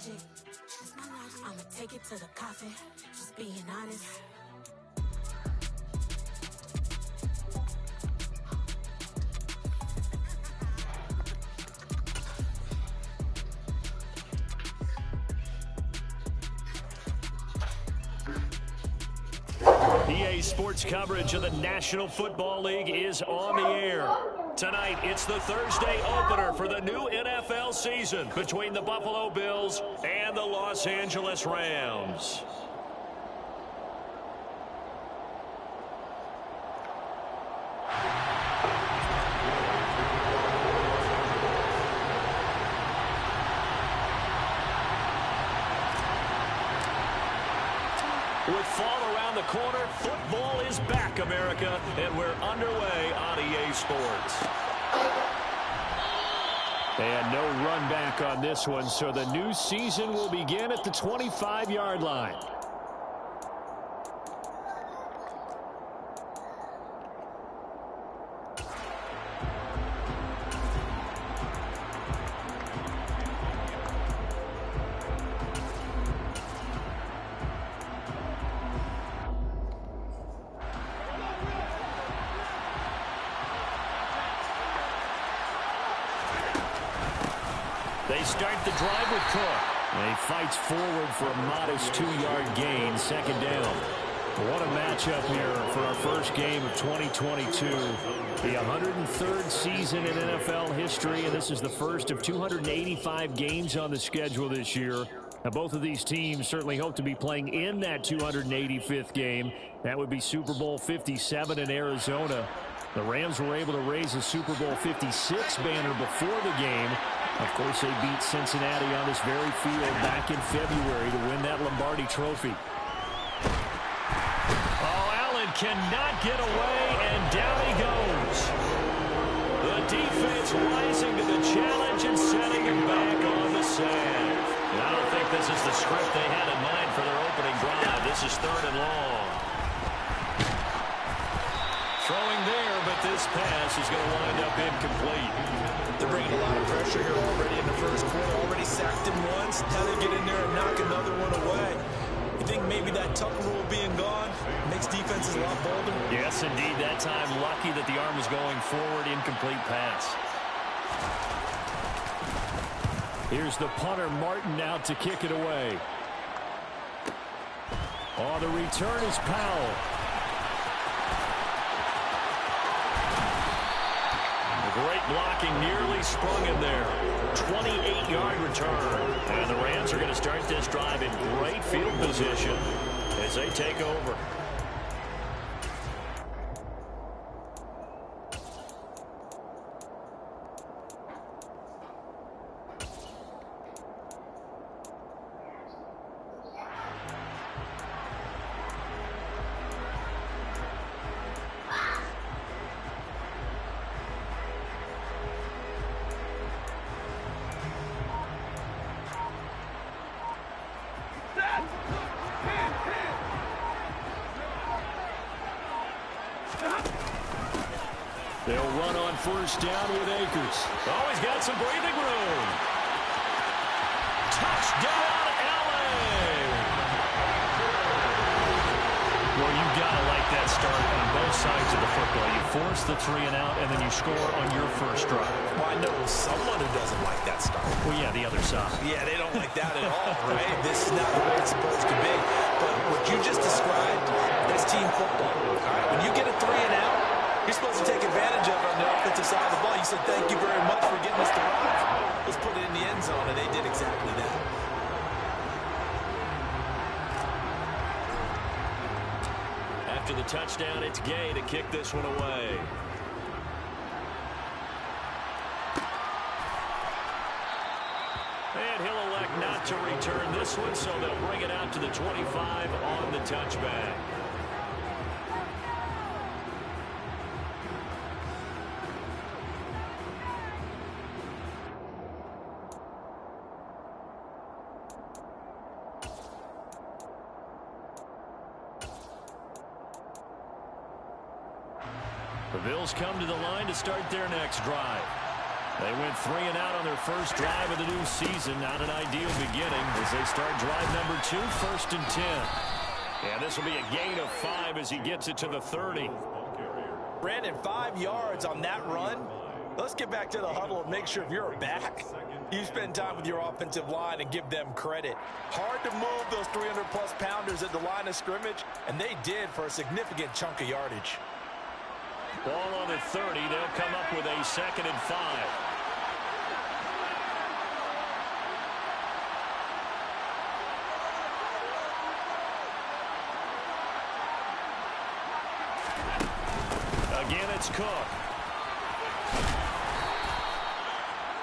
logic. I'ma take it to the coffin, just being honest. EA Sports coverage of the National Football League is on the air. Tonight, it's the Thursday opener for the new NFL season between the Buffalo Bills and the Los Angeles Rams. With fall around the corner, football is back, America, and we're underway on EA Sports. And no run back on this one, so the new season will begin at the 25-yard line. They start the drive with Cook. And he fights forward for a modest 2-yard gain, second down. What a matchup here for our first game of 2022. The 103rd season in NFL history, and this is the first of 285 games on the schedule this year. Now, both of these teams certainly hope to be playing in that 285th game. That would be Super Bowl 57 in Arizona. The Rams were able to raise a Super Bowl 56 banner before the game. Of course, they beat Cincinnati on this very field back in February to win that Lombardi trophy. Oh, Allen cannot get away, and down he goes. The defense rising to the challenge and setting him back on the sand. And I don't think this is the script they had in mind for their opening drive. This is 3rd and long. Throwing there, but this pass is going to wind up incomplete. They're bringing a lot of pressure here already in the first quarter. Already sacked him once. Now they get in there and knock another one away. You think maybe that Tucker rule being gone makes defenses a lot bolder? Yes, indeed. That time, lucky that the arm was going forward. Incomplete pass. Here's the punter, Martin, out to kick it away. Oh, the return is Powell. Great blocking, nearly sprung in there. 28-yard return. And the Rams are going to start this drive in great field position as they take over. They'll run on first down with Akers. Oh, he's got some breathing room. Touchdown, Allen! Well, you got to like that start on both sides of the football. You force the 3 and out, and then you score on your first drive. Well, I know someone who doesn't like that start. Well, yeah, the other side. Yeah, they don't like that at all, right? This is not the way it's supposed to be. But what you just described, that's team football. All right? When you get a 3 and out, you're supposed to take advantage of it on the offensive side of the ball. You said, thank you very much for getting us the drive. Let's put it in the end zone, and they did exactly that. After the touchdown, it's Gay to kick this one away. And he'll elect not to return this one, so they'll bring it out to the 25 on the touchback. The Bills come to the line to start their next drive. They went 3 and out on their first drive of the new season. Not an ideal beginning as they start drive number 2, 1st and 10. And this will be a gain of 5 as he gets it to the 30. Brandon, 5 yards on that run. Let's get back to the huddle and make sure if you're back, you spend time with your offensive line and give them credit. Hard to move those 300-plus pounders at the line of scrimmage, and they did for a significant chunk of yardage. Ball on the 30. They'll come up with a 2nd and 5. Again, it's Cook.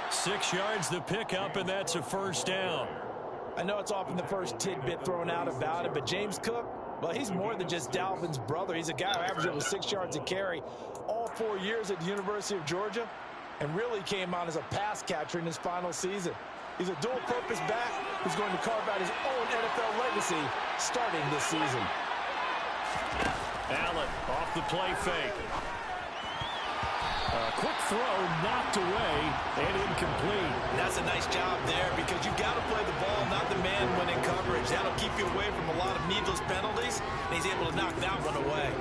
6 yards the pickup, and that's a 1st down. I know it's often the first tidbit thrown out about it, but James Cook, well, he's more than just Dalvin's brother. He's a guy who averaged over 6 yards a carry all 4 years at the University of Georgia and really came on as a pass catcher in his final season. He's a dual-purpose back who's going to carve out his own NFL legacy starting this season. Allen off the play fake. Quick throw knocked away and incomplete. That's a nice job there because you've got to play the ball, not the man when in coverage. That'll keep you away from a lot of needless penalties, and he's able to knock that one away.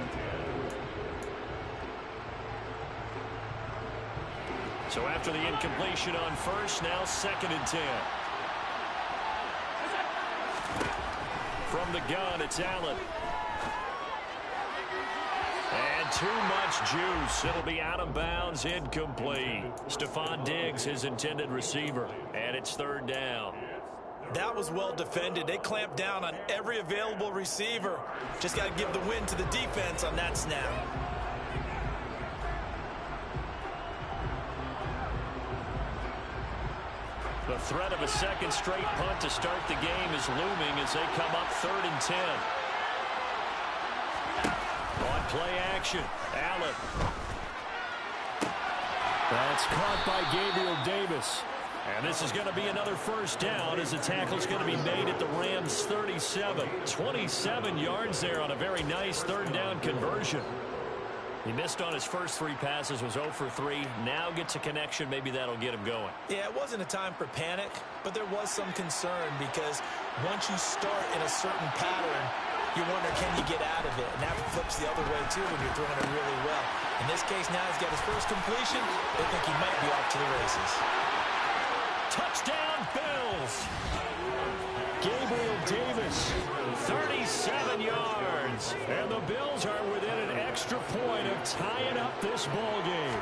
So after the incompletion on 1st, now 2nd and 10. From the gun, it's Allen. And too much juice. It'll be out of bounds, incomplete. Stephon Diggs, his intended receiver. And it's 3rd down. That was well defended. They clamped down on every available receiver. Just got to give the win to the defense on that snap. The threat of a 2nd straight punt to start the game is looming as they come up 3rd and 10. On play action, Allen. That's caught by Gabriel Davis. And this is going to be another 1st down as the tackle's going to be made at the Rams 37. 27 yards there on a very nice 3rd down conversion. He missed on his first 3 passes, was 0 for 3. Now gets a connection. Maybe that'll get him going. Yeah, it wasn't a time for panic, but there was some concern because once you start in a certain pattern, you wonder, can you get out of it? And that flips the other way, too, when you're throwing it really well. In this case, now he's got his first completion. They think he might be off to the races. Touchdown, Bills! Gabriel Davis, 37 yards. And the Bills are within an extra point of tying up this ball game.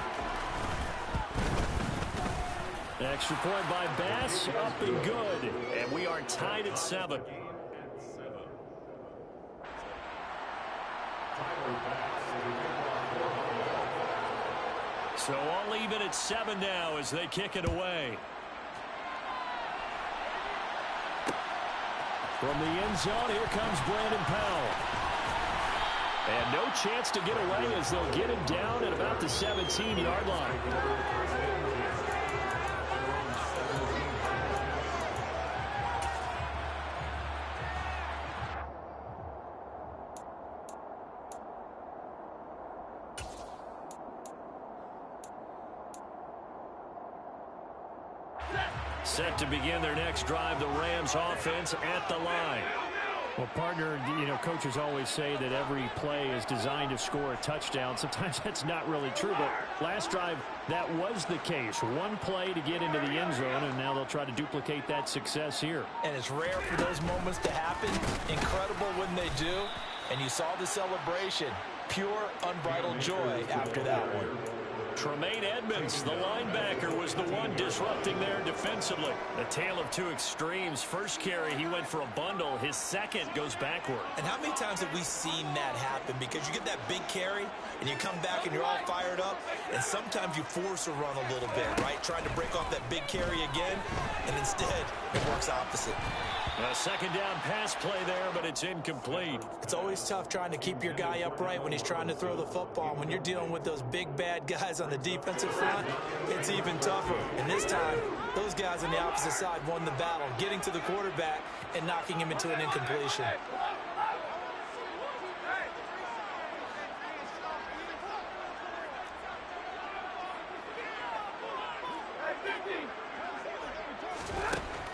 Extra point by Bass, up and good. And we are tied at 7. So all even at 7 now as they kick it away. From the end zone, here comes Brandon Powell. And no chance to get away as they'll get him down at about the 17-yard line. Set to begin their next drive, the Rams offense at the line. Well, partner, you know, coaches always say that every play is designed to score a touchdown. Sometimes that's not really true, but last drive, that was the case. One play to get into the end zone, and now they'll try to duplicate that success here. And it's rare for those moments to happen. Incredible when they do. And you saw the celebration. Pure, unbridled joy after that one. Tremaine Edmonds, the linebacker, was the one disrupting there defensively. A tale of two extremes. First carry, he went for a bundle. His second goes backward. And how many times have we seen that happen? Because you get that big carry, and you come back and you're all fired up, and sometimes you force a run a little bit, right? Trying to break off that big carry again, and instead it works opposite. A second down pass play there, but it's incomplete. It's always tough trying to keep your guy upright when he's trying to throw the football. When you're dealing with those big, bad guys on the defensive front, it's even tougher. And this time, those guys on the opposite side won the battle, getting to the quarterback and knocking him into an incompletion.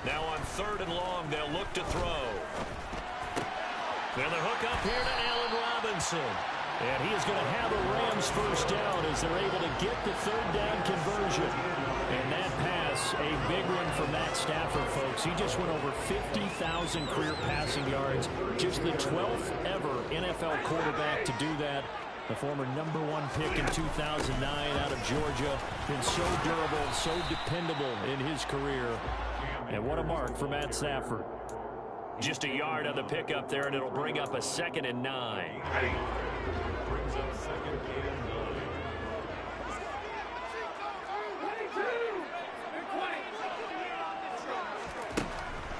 Now on 3rd and long, they'll look to throw. And the hook up here to Allen Robinson. And he is going to have a Rams first down as they're able to get the 3rd down conversion. And that pass, a big one from Matt Stafford, folks. He just went over 50,000 career passing yards. Just the 12th ever NFL quarterback to do that. The former #1 pick in 2009 out of Georgia. Been so durable, so dependable in his career. And what a mark for Matt Stafford. Just a yard on the pickup there, and it'll bring up a 2nd and 9.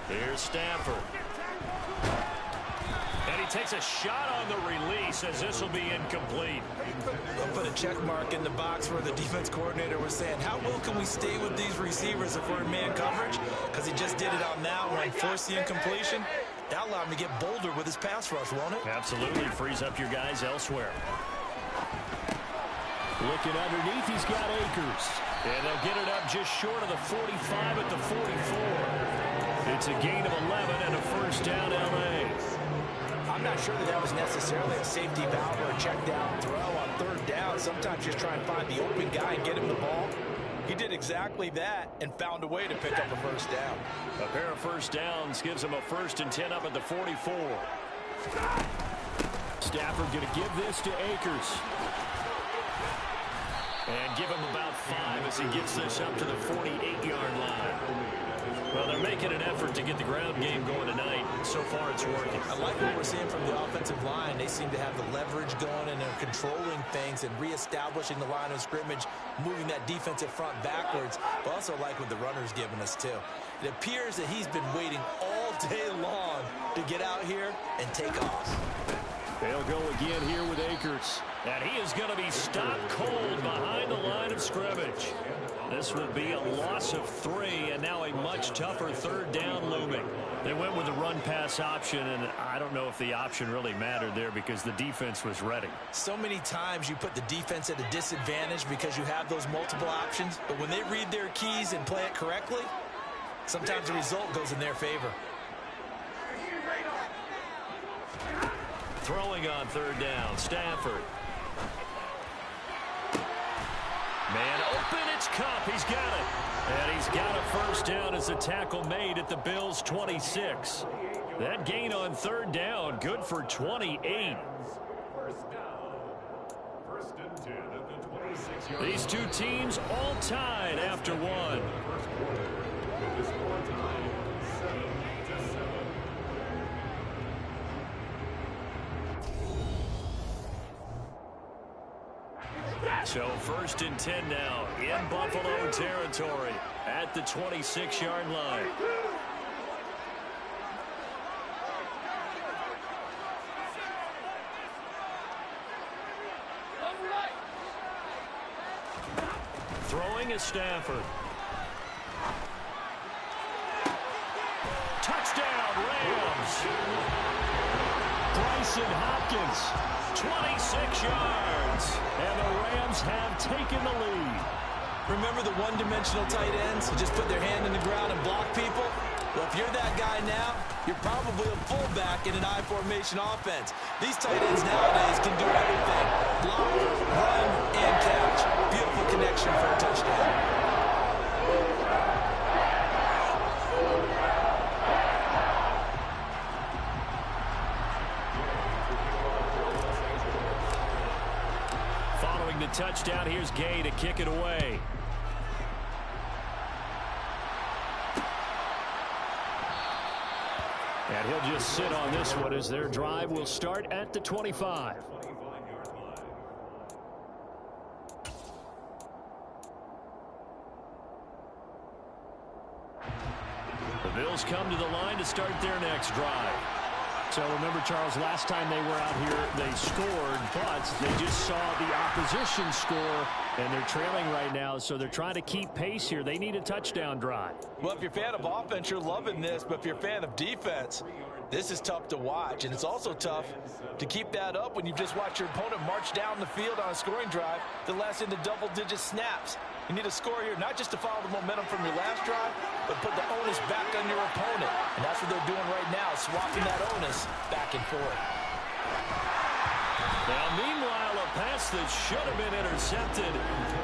Here's Stafford. And he takes a shot on the release as this will be incomplete. They'll put a check mark in the box where the defense coordinator was saying, how well can we stay with these receivers if we're in man coverage? Because he just did it on that one, forced the incompletion. That allowed him to get bolder with his pass rush, won't it? Absolutely. Frees up your guys elsewhere. Looking underneath, he's got Akers. And they'll get it up just short of the 45 at the 44. It's a gain of 11 and a first down, L.A. I'm not sure that was necessarily a safety valve or a check down throw on 3rd down. Sometimes just try and find the open guy and get him the ball. He did exactly that and found a way to pick up a first down. A pair of first downs gives him a 1st and 10 up at the 44. Stafford going to give this to Akers. And give him about 5 as he gets this up to the 48-yard line. Well, they're making an effort to get the ground game going tonight. So far, it's working. I like what we're seeing from the offensive line. They seem to have the leverage going, and they're controlling things and reestablishing the line of scrimmage, moving that defensive front backwards. But also like what the runner's giving us, too. It appears that he's been waiting all day long to get out here and take off. They'll go again here with Akers. And he is going to be stopped cold behind the line of scrimmage. This will be a loss of 3, and now a much tougher 3rd down looming. They went with the run-pass option, and I don't know if the option really mattered there because the defense was ready. So many times you put the defense at a disadvantage because you have those multiple options, but when they read their keys and play it correctly, sometimes the result goes in their favor. Throwing on 3rd down, Stafford. Man open, it's Kupp. He's got it. And he's got a first down as the tackle made at the Bills' 26. That gain on 3rd down, good for 28. These two teams all tied after one. So 1st and 10 now in Buffalo territory at the 26-yard line. Throwing is Stafford. Touchdown, Rams. Bryson Hopkins, 26 yards. and the Rams have taken the lead. Remember the one-dimensional tight ends who just put their hand in the ground and block people? Well, if you're that guy now, you're probably a fullback in an I-formation offense. These tight ends nowadays can do everything. Block, run, and catch. Beautiful connection for a touchdown. Following the touchdown, here's Gay to kick it away. And he'll just sit on this one as their drive will start at the 25. The Bills come to the line to start their next drive. So remember, Charles, last time they were out here, they scored, but they just saw the opposition score, and they're trailing right now, so they're trying to keep pace here. They need a touchdown drive. Well, if you're a fan of offense, you're loving this, but if you're a fan of defense, this is tough to watch, and it's also tough to keep that up when you've just watched your opponent march down the field on a scoring drive that lasts into double-digit snaps. You need a score here, not just to follow the momentum from your last drive, but put the onus back on your opponent. And that's what they're doing right now, swapping that onus back and forth. Now, meanwhile, a pass that should have been intercepted,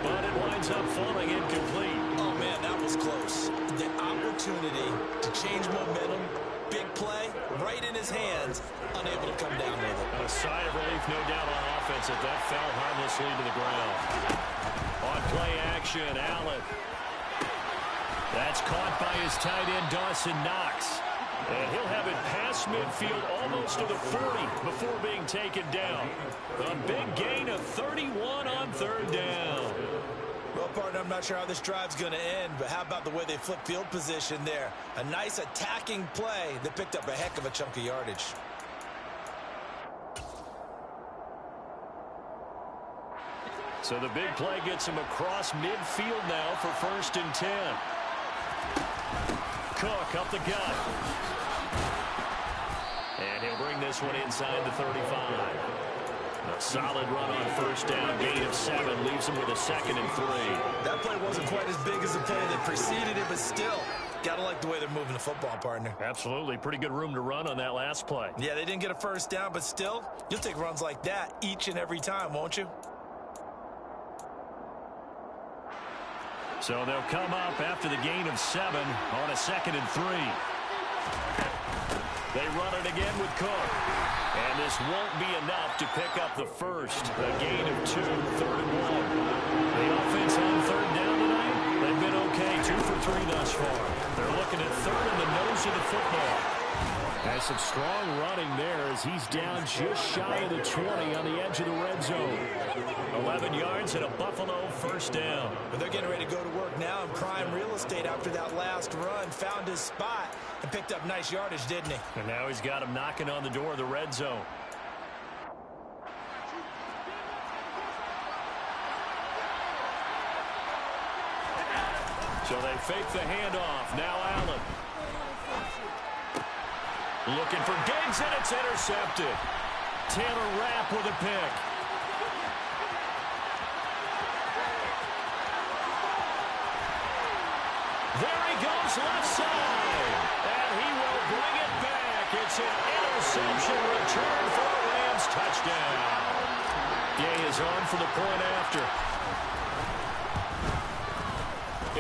but it winds up falling incomplete. Oh, man, that was close. The opportunity to change momentum, big play, right in his hands, unable to come down with it. A sigh of relief, no doubt, on offense that that fell harmlessly to the ground. On play action, Allen. That's caught by his tight end, Dawson Knox. And he'll have it past midfield almost to the 40 before being taken down. A big gain of 31 on third down. Well, partner, I'm not sure how this drive's going to end, but how about the way they flip field position there? A nice attacking play that picked up a heck of a chunk of yardage. So the big play gets him across midfield now for 1st and 10. Cook up the gut. And he'll bring this one inside the 35. A solid run on 1st down, gain of 7, leaves him with a 2nd and 3. That play wasn't quite as big as the play that preceded it, but still, gotta like the way they're moving the football, partner. Absolutely. Pretty good room to run on that last play. Yeah, they didn't get a 1st down, but still, you'll take runs like that each and every time, won't you? So they'll come up after the gain of 7 on a 2nd and 3. They run it again with Cook. And this won't be enough to pick up the first. A gain of 2, 3rd and 1. The offense on 3rd down tonight, they've been okay, 2 for 3 thus far. They're looking at 3rd in the nose of the football. Has some strong running there as he's down just shy of the 20 on the edge of the red zone. 11 yards and a Buffalo 1st down. But they're getting ready to go to work now in prime real estate after that last run. Found his spot and picked up nice yardage, didn't he? And now he's got him knocking on the door of the red zone. So they fake the handoff. Now Allen. Looking for Diggs, and it's intercepted. Taylor Rapp with a pick. There he goes, left side. And he will bring it back. It's an interception return for a Rams touchdown. Gay is on for the point after.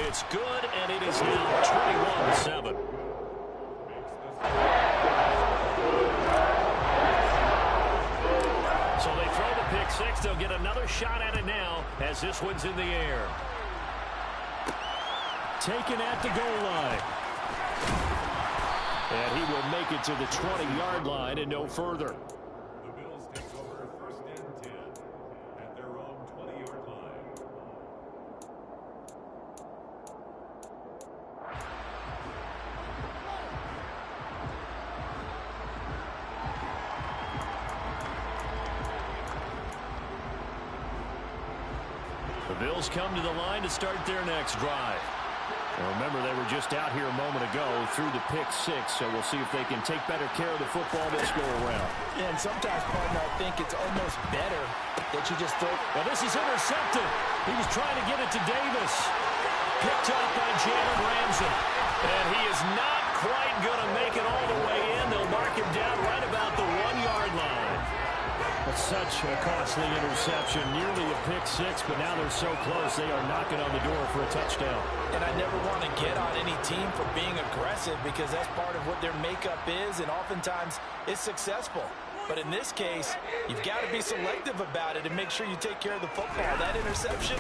It's good, and it is now 21-7. So they throw the pick 6. They'll get another shot at it now as this one's in the air. Taken at the goal line. And he will make it to the 20-yard line and no further. The Bills take over 1st and 10 at their own 20-yard line. The Bills come to the line to start their next drive. Now remember, they were just out here a moment ago through the pick 6, so we'll see if they can take better care of the football this go around. Yeah, and sometimes, partner, I think it's almost better that you just throw. Well, this is intercepted. He was trying to get it to Davis. Picked up by Jalen Ramsey. And he is not quite going to make it all the way in. They'll mark him down right about the 1-yard line. That's such a costly interception. Nearly a pick 6, but now they're so close they are knocking on the door for a touchdown. And I never want to get on any team for being aggressive because that's part of what their makeup is, and oftentimes it's successful. But in this case, you've got to be selective about it and make sure you take care of the football. That interception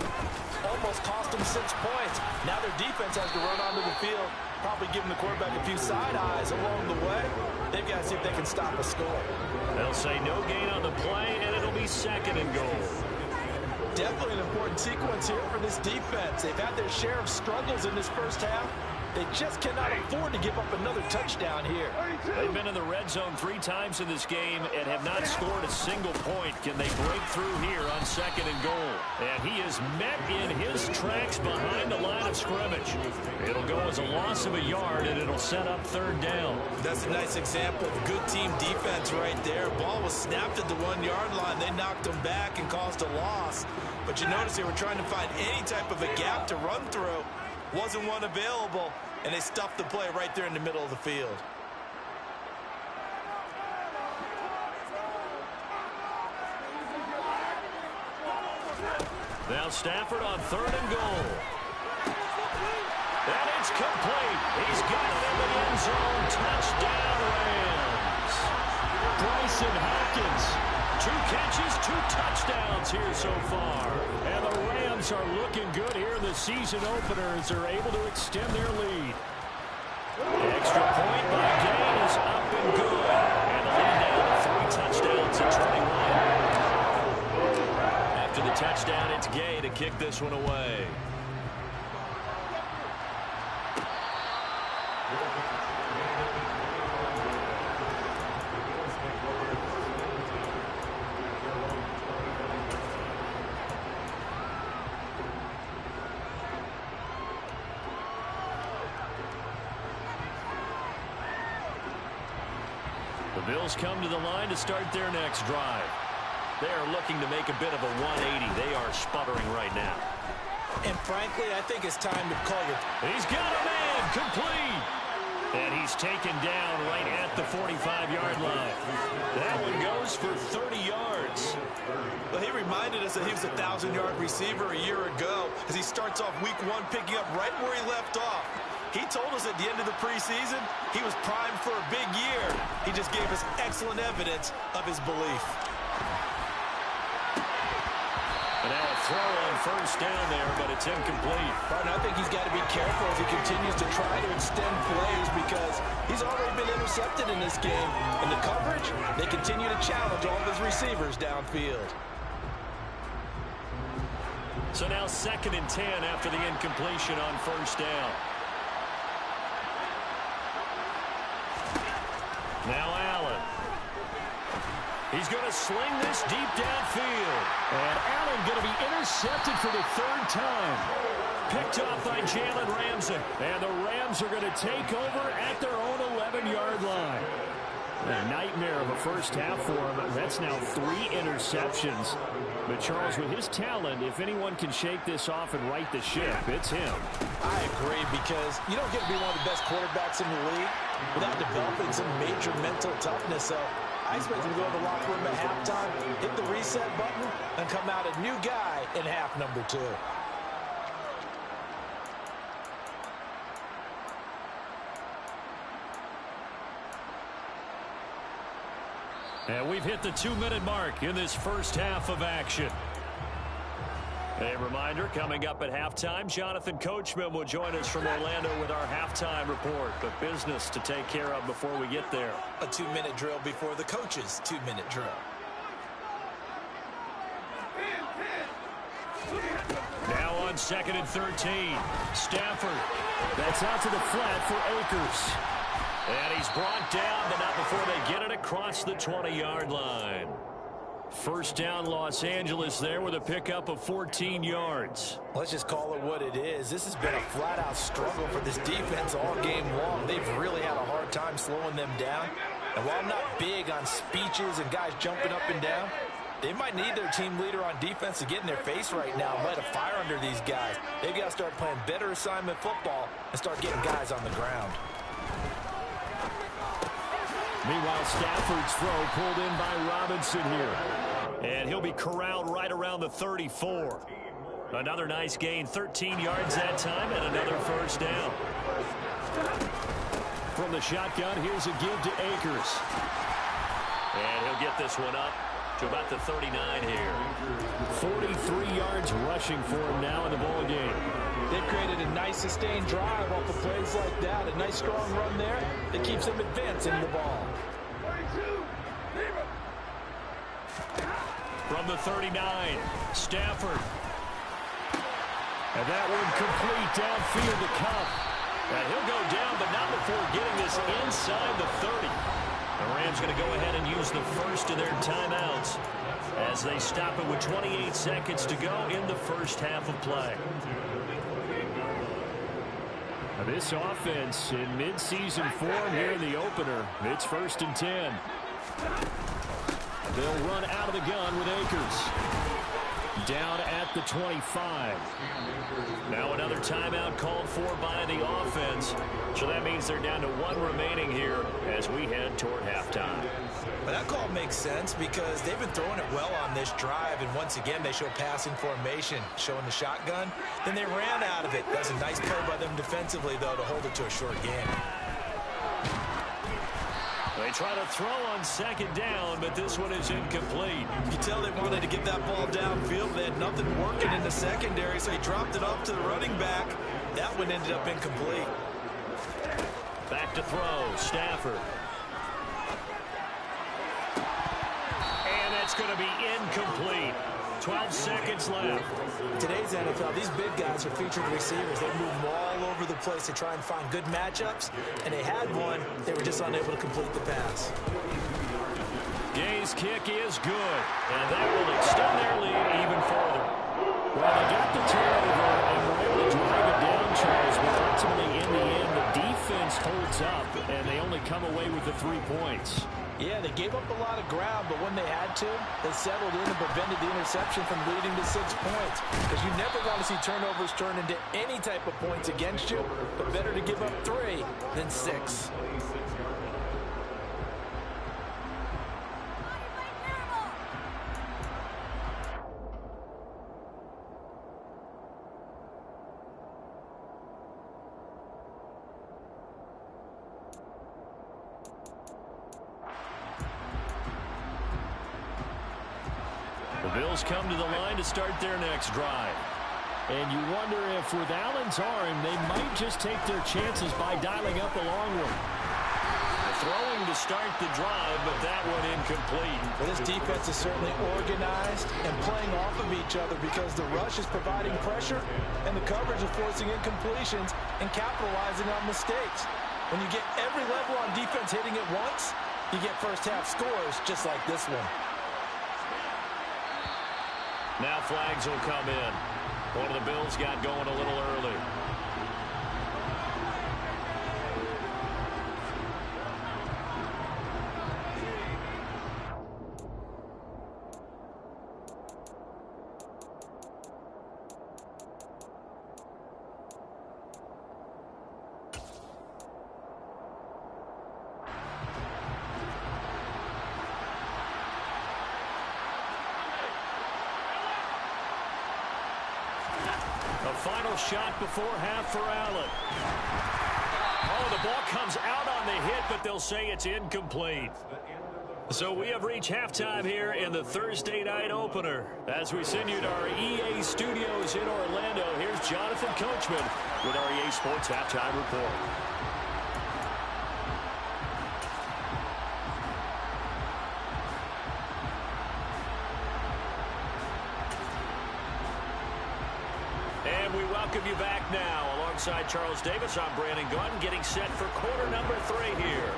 almost cost them 6 points. Now their defense has to run onto the field, probably giving the quarterback a few side eyes along the way. They've got to see if they can stop a score. They'll say no gain on the play, and it'll be 2nd and goal. Definitely an important sequence here for this defense. They've had their share of struggles in this first half, They just cannot afford to give up another touchdown here. They've been in the red zone 3 times in this game and have not scored a single point. Can they break through here on 2nd and goal? And he is met in his tracks behind the line of scrimmage. It'll go as a loss of a yard, and it'll set up 3rd down. That's a nice example of good team defense right there. Ball was snapped at the 1-yard line. They knocked him back and caused a loss. But you notice they were trying to find any type of a gap to run through. Wasn't one available, and they stuffed the play right there in the middle of the field. Now Stafford on 3rd and goal. And it's complete. He's got it in the end zone. Touchdown, Rams. Bryson Hopkins. 2 catches, 2 touchdowns here so far. And the Rams are looking good here in the season opener as they're able to extend their lead. Extra point by Gay is up and good. And the lead now to 3 touchdowns at 21. After the touchdown, it's Gay to kick this one away. The Bills come to the line to start their next drive. They are looking to make a bit of a 180. They are sputtering right now. And frankly, I think it's time to call it. He's got a man, complete. And he's taken down right at the 45-yard line. That one goes for 30 yards. Well, he reminded us that he was a 1,000-yard receiver a year ago as he starts off week 1 picking up right where he left off. He told us at the end of the preseason he was primed for a big year. He just gave us excellent evidence of his belief. And now a throw on 1st down there, but it's incomplete. And I think he's got to be careful as he continues to try to extend plays because he's already been intercepted in this game. In the coverage, they continue to challenge all of his receivers downfield. So now 2nd and 10 after the incompletion on 1st down. Now Allen. He's going to sling this deep downfield. And Allen going to be intercepted for the 3rd time. Picked off by Jalen Ramsey. And the Rams are going to take over at their own 11-yard line. A nightmare of a first half for him. That's now 3 interceptions. But Charles, with his talent, if anyone can shake this off and right the ship, it's him. I agree because you don't get to be one of the best quarterbacks in the league without developing some major mental toughness. So I expect him to go to the locker room at halftime, hit the reset button, and come out a new guy in half number 2. And we've hit the 2-minute mark in this first half of action. A reminder, coming up at halftime, Jonathan Coachman will join us from Orlando with our halftime report. But business to take care of before we get there. A 2-minute drill before the coach's 2-minute drill. Now on 2nd and 13. Stafford. That's out to the flat for Akers. And he's brought down, but not before they get it across the 20-yard line. 1st down, Los Angeles there with a pickup of 14 yards. Let's just call it what it is. This has been a flat-out struggle for this defense all game long. They've really had a hard time slowing them down. And while I'm not big on speeches and guys jumping up and down, they might need their team leader on defense to get in their face right now and light a fire under these guys. They've got to start playing better assignment football and start getting guys on the ground. Meanwhile, Stafford's throw pulled in by Robinson here. And he'll be corralled right around the 34. Another nice gain, 13 yards that time, and another 1st down. From the shotgun, here's a give to Akers. And he'll get this one up to about the 39 here. 43 yards rushing for him now in the ball game. They've created a nice sustained drive off of plays like that. A nice strong run there that keeps them advancing the ball. From the 39, Stafford. And that one complete downfield to Cup. He'll go down, but not before getting this inside the 30. The Rams going to go ahead and use the first of their timeouts as they stop it with 28 seconds to go in the first half of play. This offense in midseason form here in the opener. It's 1st and 10. They'll run out of the gun with Akers. Down at the 25. Now another timeout called for by the offense. So that means they're down to 1 remaining here as we head toward halftime. Well, that call makes sense because they've been throwing it well on this drive, and once again they show passing formation, showing the shotgun. Then they ran out of it. That's a nice play by them defensively, though, to hold it to a short game. They try to throw on 2nd down, but this one is incomplete. You can tell they wanted to get that ball downfield. They had nothing working in the secondary, so he dropped it off to the running back. That one ended up incomplete. Back to throw, Stafford. And that's going to be incomplete. 12 seconds left. Today's NFL, these big guys are featured receivers. They move them all over the place to try and find good matchups, and they had one. They were just unable to complete the pass. Gay's kick is good, and that will extend their lead even further. Well, they got the turnover and were able to drive it down, Charles, but ultimately in the end, the defense holds up, and they only come away with the 3 points. Yeah, they gave up a lot of ground, but when they had to, they settled in and prevented the interception from leading to 6 points. Because you never want to see turnovers turn into any type of points against you, but better to give up 3 than 6. The Bills come to the line to start their next drive. And you wonder if with Allen's arm, they might just take their chances by dialing up a long one. Throwing to start the drive, but that one incomplete. Well, this defense is certainly organized and playing off of each other because the rush is providing pressure and the coverage is forcing incompletions and capitalizing on mistakes. When you get every level on defense hitting it once, you get first half scores just like this one. Now flags will come in. One of the Bills got going a little early. A final shot before half for Allen. Oh, the ball comes out on the hit, but they'll say it's incomplete. So we have reached halftime here in the Thursday night opener. As we send you to our EA studios in Orlando, here's Jonathan Coachman with our EA Sports Halftime Report. And we welcome you back now. Alongside Charles Davis, I'm Brandon Gunn, getting set for quarter number 3 here.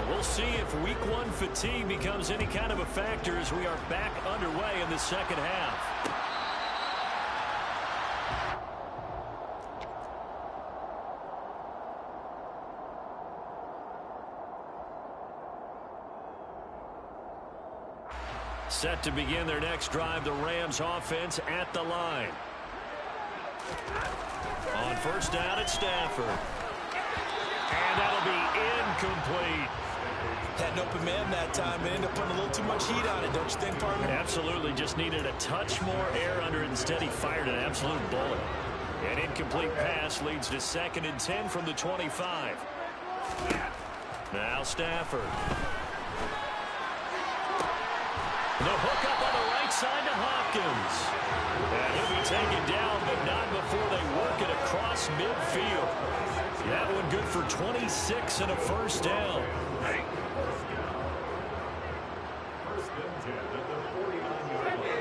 We'll see if week 1 fatigue becomes any kind of a factor as we are back underway in the second half. Set to begin their next drive, the Rams offense at the line. On first down, it's Stafford. And that'll be incomplete. Had an open man that time and ended up putting a little too much heat on it, don't you think, partner? Absolutely. Just needed a touch more air under it. Instead, he fired an absolute bullet. An incomplete pass leads to 2nd and 10 from the 25. Now Stafford. The hook up on the right side to Hopkins. And he'll be taken down, but not before they work it across midfield. That one good for 26 and a first down. First and 10 at the 49-yard line.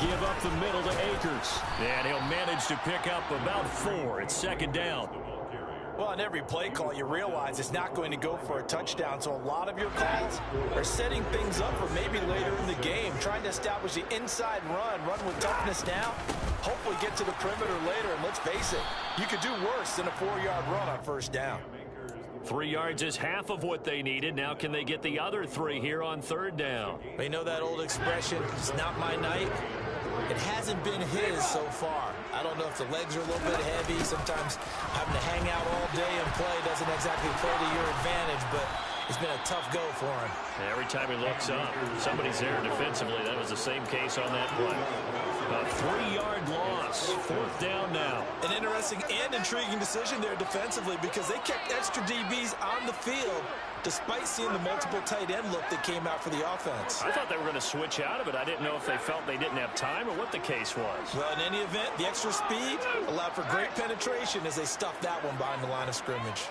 give up the middle to Akers. And he'll manage to pick up about 4. It's second down. Well, on every play call, you realize it's not going to go for a touchdown. So a lot of your calls are setting things up for maybe later in the game, trying to establish the inside run with toughness now, hopefully get to the perimeter later. And let's face it, you could do worse than a 4-yard run on first down. 3 yards is half of what they needed. Now can they get the other 3 here on third down? They know that old expression, it's not my night. It hasn't been his so far. I don't know if the legs are a little bit heavy. Sometimes having to hang out all day and play doesn't exactly play to your advantage, but it's been a tough go for him. Every time he looks up, somebody's there defensively. That was the same case on that play. A 3-yard loss. Fourth down now. An interesting and intriguing decision there defensively because they kept extra DBs on the field despite seeing the multiple tight end look that came out for the offense. I thought they were going to switch out of it. I didn't know if they felt they didn't have time or what the case was. Well, in any event, the extra speed allowed for great penetration as they stuffed that one behind the line of scrimmage.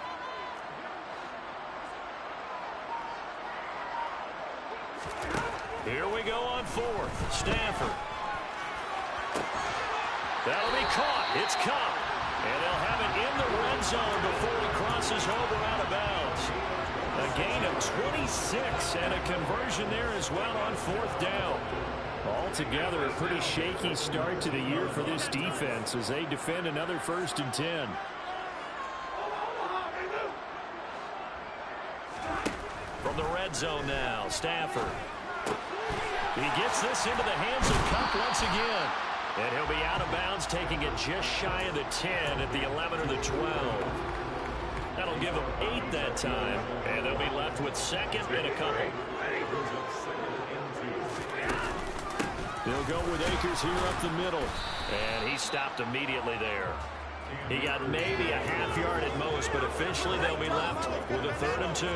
Here we go on fourth. Stafford. That'll be caught. It's caught. And they'll have it in the red zone before he crosses over out of bounds. A gain of 26 and a conversion there as well on fourth down. Altogether, a pretty shaky start to the year for this defense as they defend another 1st and 10. From the red zone now, Stafford. He gets this into the hands of Kupp once again. And he'll be out of bounds, taking it just shy of the 10 at the 11 or the 12. That'll give them 8 that time, and they'll be left with second and a couple. They'll go with Akers here up the middle. And he stopped immediately there. He got maybe a half yard at most, but officially they'll be left with a 3rd and 2.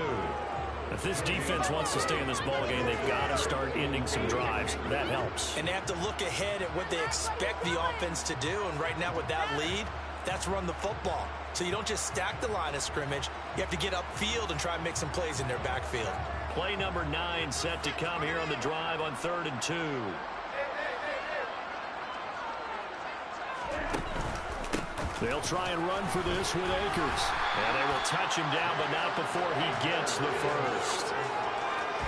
If this defense wants to stay in this ballgame, they've got to start ending some drives. That helps. And they have to look ahead at what they expect the offense to do. And right now with that lead, that's run the football. So you don't just stack the line of scrimmage. You have to get upfield and try and make some plays in their backfield. Play number 9 set to come here on the drive on 3rd and 2. They'll try and run for this with Akers. And they will touch him down, but not before he gets the first.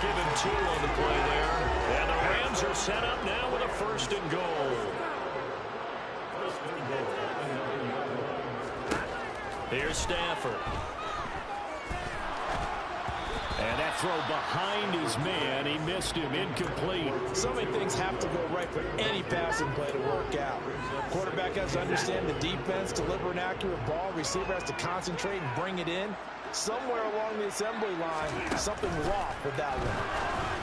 Give him 2 on the play there. And the Rams are set up now with a 1st and goal. Here's Stafford. And that throw behind his man. He missed him. Incomplete. So many things have to go right for any passing play to work out. Quarterback has to understand the defense, deliver an accurate ball. Receiver has to concentrate and bring it in. Somewhere along the assembly line, something's off with that one.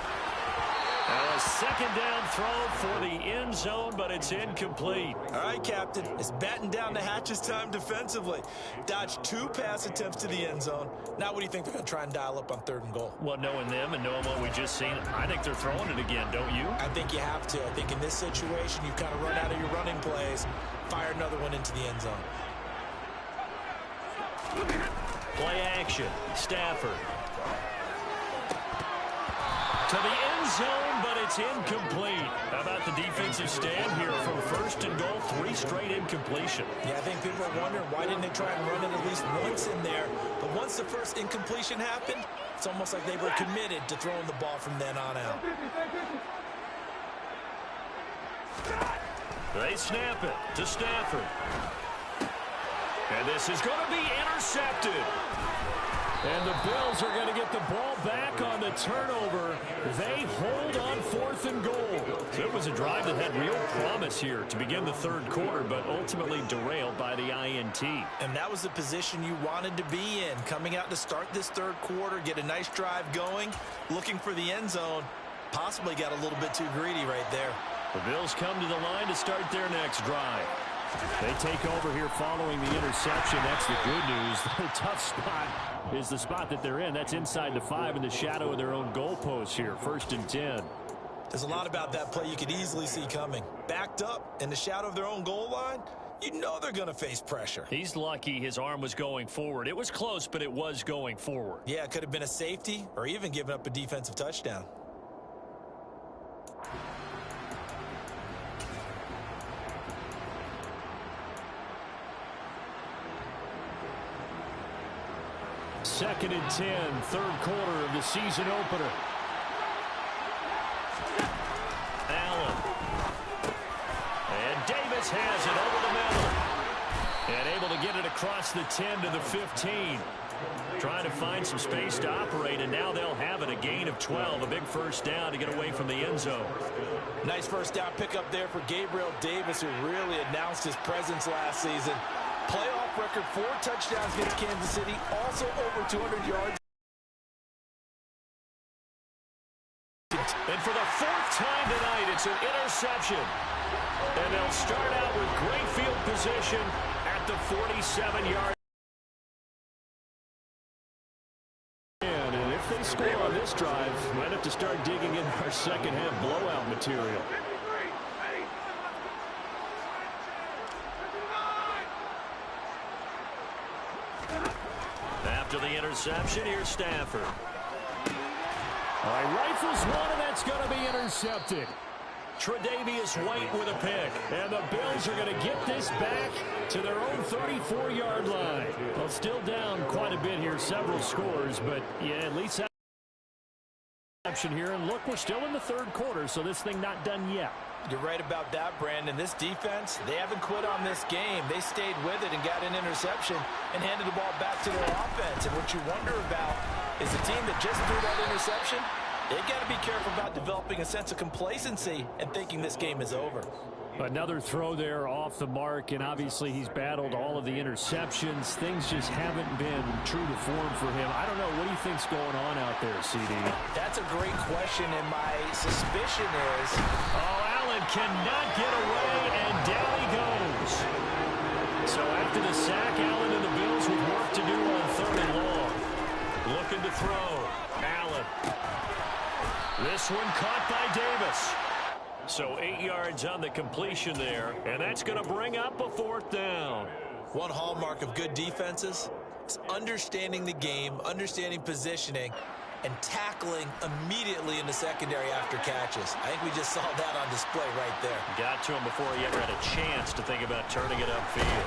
A second down throw for the end zone, but it's incomplete. All right, Captain. It's batten down the hatches time defensively. Dodged 2 pass attempts to the end zone. Now what do you think they're going to try and dial up on 3rd and goal? Well, knowing them and knowing what we just seen, I think they're throwing it again, don't you? I think you have to. I think in this situation, you've kind of run out of your running plays. Fire another one into the end zone. Play action. Stafford. To the end zone, but it's incomplete. How about the defensive stand here from 1st and goal? 3 straight incompletion. Yeah, I think people are wondering why didn't they try and run it at least once in there. But once the first incompletion happened, it's almost like they were committed to throwing the ball from then on out. They snap it to Stafford. And this is going to be intercepted. And the Bills are going to get the ball back on the turnover. They hold on 4th and goal. So it was a drive that had real promise here to begin the 3rd quarter, but ultimately derailed by the INT. And that was the position you wanted to be in. Coming out to start this 3rd quarter, get a nice drive going, looking for the end zone. Possibly got a little bit too greedy right there. The Bills come to the line to start their next drive. They take over here following the interception. That's the good news. The tough spot is the spot that they're in. That's inside the 5 in the shadow of their own goalpost here. 1st and 10. There's a lot about that play you could easily see coming. Backed up in the shadow of their own goal line, you know they're going to face pressure. He's lucky his arm was going forward. It was close, but it was going forward. Yeah, it could have been a safety or even given up a defensive touchdown. 2nd and 10, third quarter of the season opener. Allen. And Davis has it over the middle. And able to get it across the 10 to the 15. Trying to find some space to operate, and now they'll have it. A gain of 12, a big first down to get away from the end zone. Nice first down pickup there for Gabriel Davis, who really announced his presence last season. Playoff record, 4 touchdowns against Kansas City, also over 200 yards. And for the 4th time tonight, it's an interception. And they'll start out with great field position at the 47-yard. And if they score on this drive, might have to start digging in our second half blowout material. After the interception, here's Stafford. All right, rifles one, and that's going to be intercepted. Tre'Davious White with a pick. And the Bills are going to get this back to their own 34-yard line. Well, still down quite a bit here, several scores, but yeah, at least that interception here. And look, we're still in the third quarter, so this thing not done yet. You're right about that, Brandon. This defense, they haven't quit on this game. They stayed with it and got an interception and handed the ball back to their offense. And what you wonder about is the team that just threw that interception, they got to be careful about developing a sense of complacency and thinking this game is over. Another throw there off the mark, and obviously he's battled all of the interceptions. Things just haven't been true to form for him. I don't know. What do you think's going on out there, CD? That's a great question, and my suspicion is... Allen cannot get away, and down he goes. So after the sack, Allen and the Bills with work to do on 3rd and long. Looking to throw. Allen. This one caught by Davis. So 8 yards on the completion there, and that's going to bring up a 4th down. One hallmark of good defenses is understanding the game, understanding positioning, and tackling immediately in the secondary after catches. I think we just saw that on display right there. Got to him before he ever had a chance to think about turning it upfield.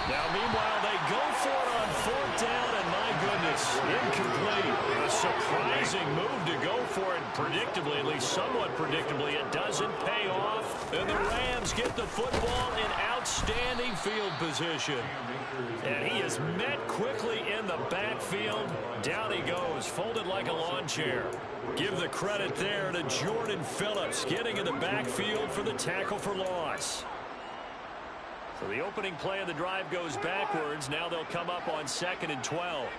Now, meanwhile, they go for it on 4th down, and my goodness, incomplete. A surprising move to go for it predictably, at least somewhat predictably. It doesn't pay off, and the Rams get the football in outstanding field position. And he is met quickly in the backfield. Down he goes, folded like a lawn chair. Give the credit there to Jordan Phillips, getting in the backfield for the tackle for loss. So the opening play of the drive goes backwards. Now they'll come up on 2nd and 12.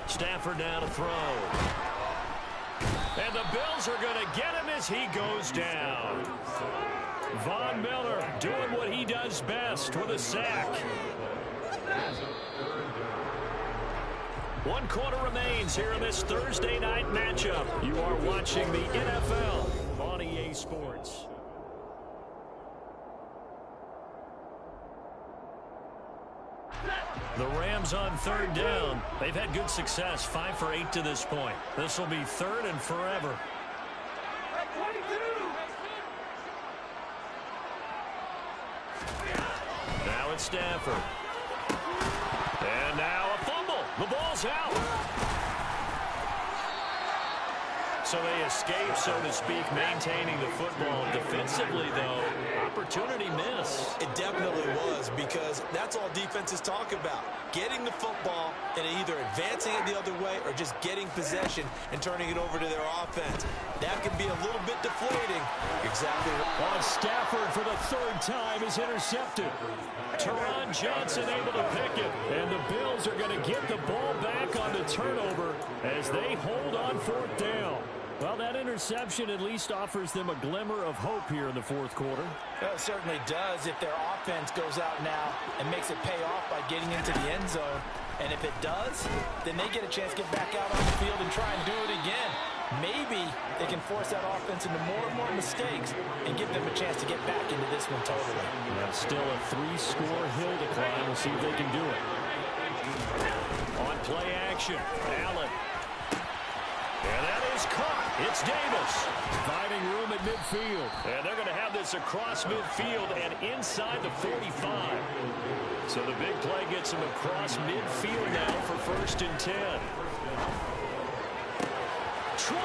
Stafford now to throw. And the Bills are going to get him as he goes down. Von Miller doing what he does best with a sack. 1 quarter remains here in this Thursday night matchup. You are watching the NFL on EA Sports. The Rams on 3rd down. They've had good success, 5 for 8 to this point. This will be 3rd and forever. Now it's Stafford. And now a fumble. The ball's out. So they escape, so to speak, maintaining the football. Defensively, though, opportunity miss. It definitely was, because that's all defenses talk about. Getting the football and either advancing it the other way or just getting possession and turning it over to their offense. That can be a little bit deflating. Exactly. On Stafford for the 3rd time is intercepted. Teron Johnson able to pick it. And the Bills are going to get the ball back on the turnover as they hold on 4th down. Well, that interception at least offers them a glimmer of hope here in the 4th quarter. Well, it certainly does if their offense goes out now and makes it pay off by getting into the end zone. And if it does, then they get a chance to get back out on the field and try and do it again. Maybe they can force that offense into more and more mistakes and give them a chance to get back into this one totally. Yeah, still a 3-score hill to climb. We'll see if they can do it. On play action, Allen. And that is caught It's Davis finding room at midfield. And they're going to have this across midfield and inside the 45. So the big play gets him across midfield now for 1st and 10. 20.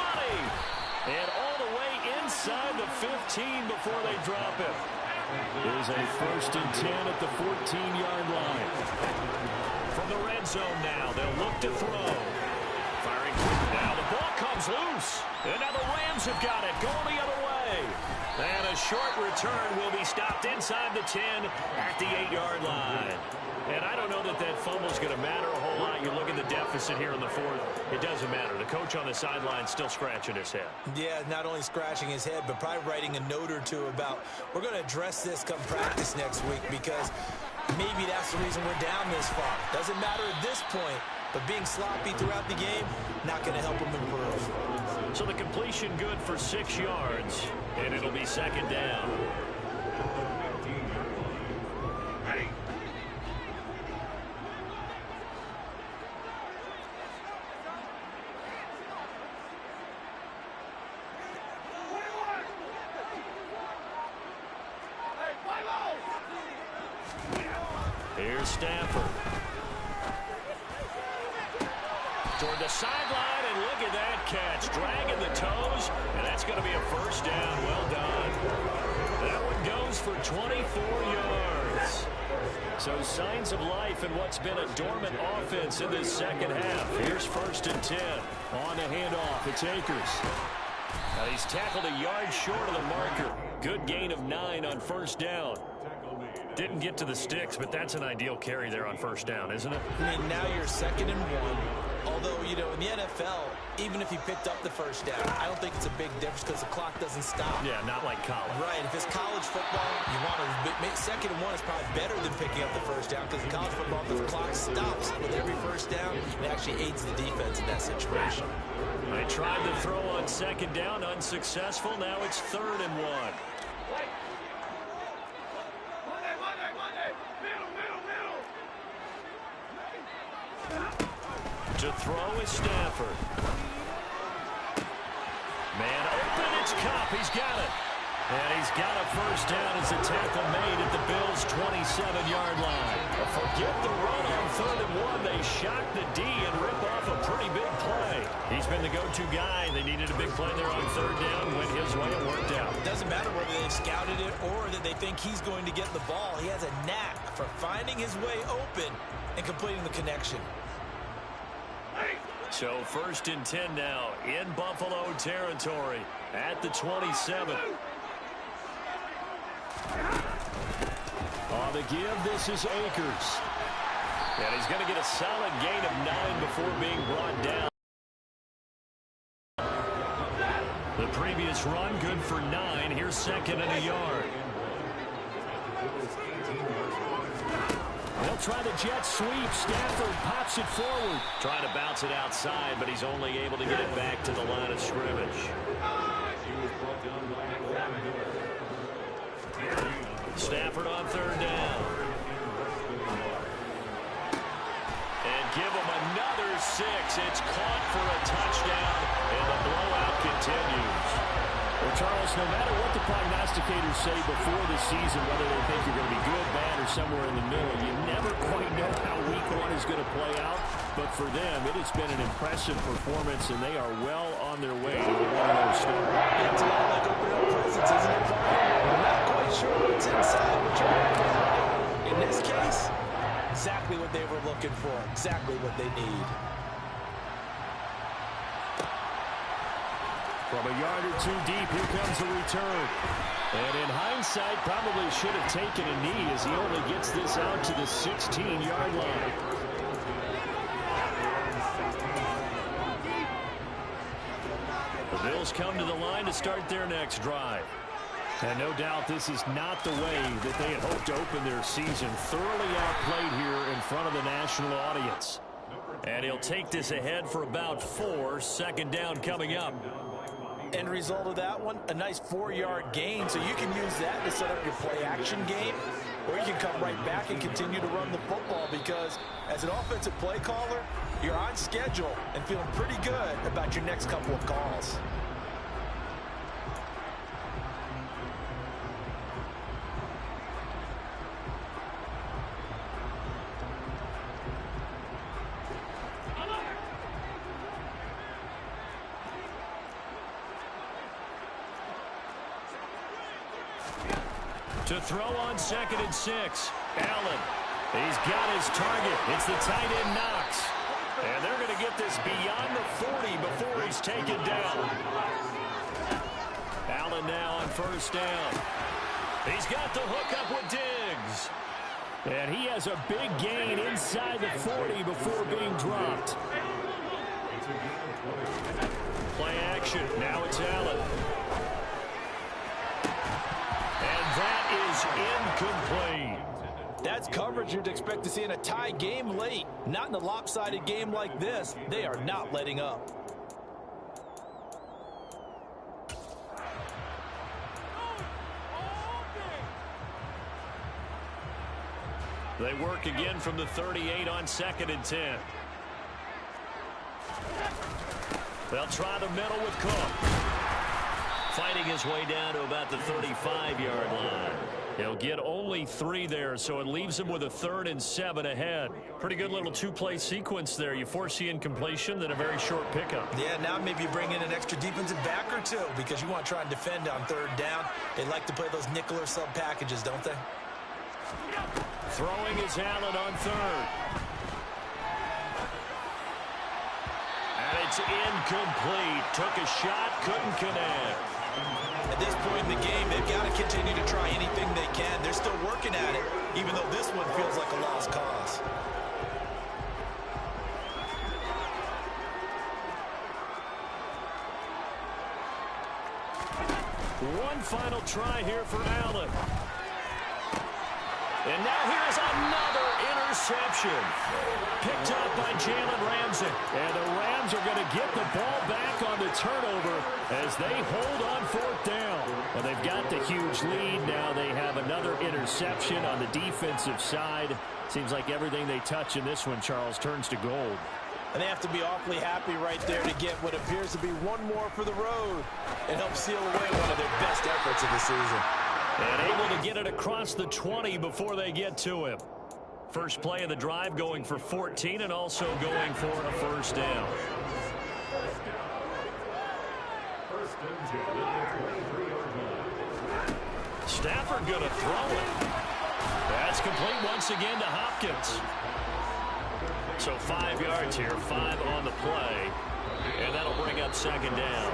And all the way inside the 15 before they drop it. Here's a 1st and 10 at the 14-yard line. From the red zone now, they'll look to throw. Firing quick now. The ball comes loose. And now the Rams have got it. Going the other way. And a short return will be stopped inside the 10 at the 8-yard line. And I don't know that that fumble is going to matter a whole lot. You look at the deficit here in the 4th. It doesn't matter. The coach on the sideline still scratching his head. Yeah, not only scratching his head, but probably writing a note or two about, we're going to address this come practice next week, because maybe that's the reason we're down this far. Doesn't matter at this point, but being sloppy throughout the game, not going to help him improve. So the completion good for 6 yards, and it'll be 2nd down. Here's Stafford. Toward the sideline, and look at that catch. Dragging the toes, and that's going to be a 1st down. Well done. That one goes for 24 yards. So signs of life in what's been a dormant offense in this 2nd half. Here's 1st and 10. On the handoff, it's Akers. Now he's tackled a yard short of the marker. Good gain of 9 on 1st down. Didn't get to the sticks, but that's an ideal carry there on 1st down, isn't it? I mean, now you're 2nd and 1. Although, you know, in the NFL, even if he picked up the 1st down, I don't think it's a big difference because the clock doesn't stop. Yeah, not like college. Right. If it's college football, you want to 2nd and 1 is probably better than picking up the 1st down, because in college football, the clock stops with every 1st down. It actually aids the defense in that situation. They tried to throw on 2nd down, unsuccessful. Now it's 3rd and 1. To throw is Stafford. Man open, it's Cup. He's got it. And he's got a 1st down as a tackle made at the Bills' 27-yard line. Forget the run on 3rd and 1. They shock the D and rip off a pretty big play. He's been the go-to guy. They needed a big play there on 3rd down. Went his way. It worked out. Doesn't matter whether they've scouted it or that they think he's going to get the ball. He has a knack for finding his way open and completing the connection. So 1st and 10 now in Buffalo territory at the 27. On the give, this is Akers. And he's going to get a solid gain of 9 before being brought down. The previous run good for 9. Here's 2nd and a yard. They'll try the jet sweep. Stafford pops it forward. Trying to bounce it outside, but he's only able to get it back to the line of scrimmage. Stafford on 3rd down. And give him another 6. It's caught for a touchdown, and the blowout continues. Well, Charles, no matter what the prognosticators say before the season, whether they think you're going to be good, bad, or somewhere in the middle, you never quite know how week 1 is going to play out. But for them, it has been an impressive performance, and they are well on their way to a 1-0 start. It's a lot like opening up presents, isn't it? I'm not quite sure what's inside, but you're right. In this case, exactly what they were looking for, exactly what they need. From a yard or 2 deep, here comes the return. And in hindsight, probably should have taken a knee as he only gets this out to the 16-yard line. The Bills come to the line to start their next drive. And no doubt this is not the way that they had hoped to open their season. Thoroughly outplayed here in front of the national audience. And he'll take this ahead for about 4. 2nd down coming up. End result of that one, a nice 4-yard gain, so you can use that to set up your play-action game, or you can come right back and continue to run the football, because as an offensive play caller, you're on schedule and feeling pretty good about your next couple of calls. To throw on 2nd and 6. Allen. He's got his target. It's the tight end Knox. And they're going to get this beyond the 40 before he's taken down. Allen now on 1st down. He's got the hookup with Diggs. And he has a big gain inside the 40 before being dropped. Play action. Now it's Allen. And that is incomplete. That's coverage you'd expect to see in a tie game late. Not in a lopsided game like this. They are not letting up. They work again from the 38 on 2nd and 10. They'll try the middle with Cook. Fighting his way down to about the 35-yard line. He'll get only 3 there, so it leaves him with a 3rd and 7 ahead. Pretty good little 2-play sequence there. You foresee incompletion, then a very short pickup. Yeah, now maybe you bring in an extra defensive back or 2 because you want to try and defend on 3rd down. They like to play those nickel or sub packages, don't they? Throwing is Allen on 3rd. And it's incomplete. Took a shot, couldn't connect. At this point in the game, they've got to continue to try anything they can. They're still working at it, even though this one feels like a lost cause. One final try here for Allen. And now here's another interception. Picked up by Jalen Ramsey. And the Rams are going to get the ball back on the turnover as they hold on 4th down. Well, they've got the huge lead. Now they have another interception on the defensive side. Seems like everything they touch in this one, Charles, turns to gold. And they have to be awfully happy right there to get what appears to be one more for the road and help seal away one of their best efforts of the season. And able to get it across the 20 before they get to him. First play of the drive going for 14 and also going for a 1st down. Stafford going to throw it. That's complete once again to Hopkins. So 5 yards here, 5 on the play. And that'll bring up 2nd down.